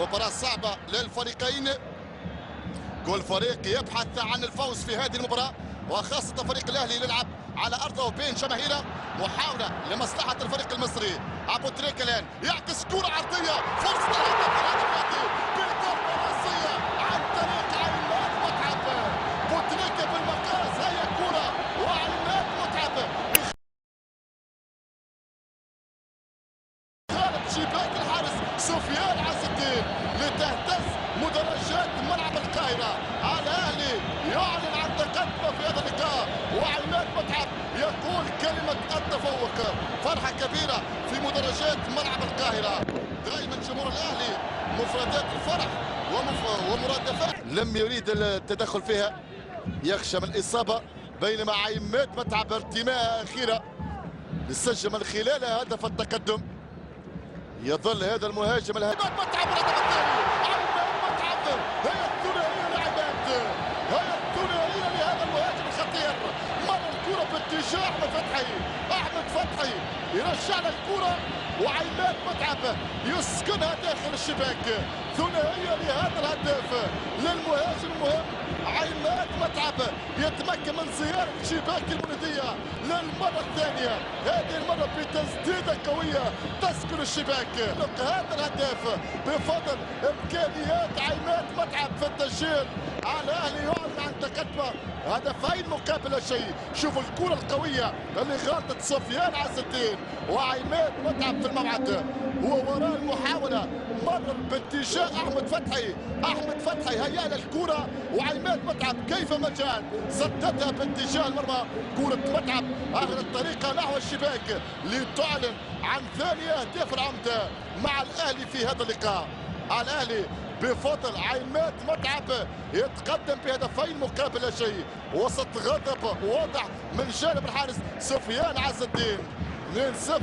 مباراة صعبة للفريقين. كل فريق يبحث عن الفوز في هذه المباراة، وخاصة فريق الأهلي يلعب على أرضه وبين جماهيره. محاولة لمصلحة الفريق المصري. أبو تريكة الآن يعكس كرة عرضية، فرصة الهدف الهدف بضربة رأسية عن طريق عماد متعب. بوتريكة بالمقاس، هي كرة وعماد متعب خارج شباك الحارس سفيان عز الدين لتهتز مدرجات ملعب القاهرة. الأهلي يعلن عن تقدمه في هذا اللقاء، وعماد متعب يقول كلمة التفوق. فرحة كبيرة في مدرجات ملعب القاهرة. دائما جمهور الأهلي مفردات الفرح ومرادفات لم يريد التدخل فيها، يخشى من الإصابة. بينما عماد متعب ارتماء أخيرة لسجل من خلالها هدف التقدم. يظل هذا المهاجم عماد متعب الهدف الثاني. عماد متعب، هي الثنائية لعماد، هي الثنائية لهذا المهاجم الخطير. مر الكرة باتجاه أحمد فتحي يرجع له الكرة، وعماد متعب يسكنها داخل الشباك. ثنائية لهذا الهدف للمهاجم المهم عماد متعب، يتمكن من زيارة شباك المولودية للمرة الثانية، هذه المرة بتسديدة قوية تسكن الشباك. هذا الهدف بفضل إمكانيات عماد متعب في التسجيل. الأهلي يعلن عن تقدمه هدفين مقابل لا شيء. شوفوا الكرة القوية اللي غلطت سفيان عز الدين، وعماد متعب في المبعد هو وراء المحاولة، مر باتجاه أحمد فتحي هيأ له الكرة، وعماد متعب كيفما جاءت سددها باتجاه المرمى. كرة متعب آخر الطريقة نحو الشباك لتعلن عن ثاني أهداف العمدة مع الأهلي في هذا اللقاء. الأهلي بفضل عماد متعب يتقدم بهدفين مقابل لا شيء، وسط غضب واضح من جانب الحارس سفيان عز الدين. 2-0.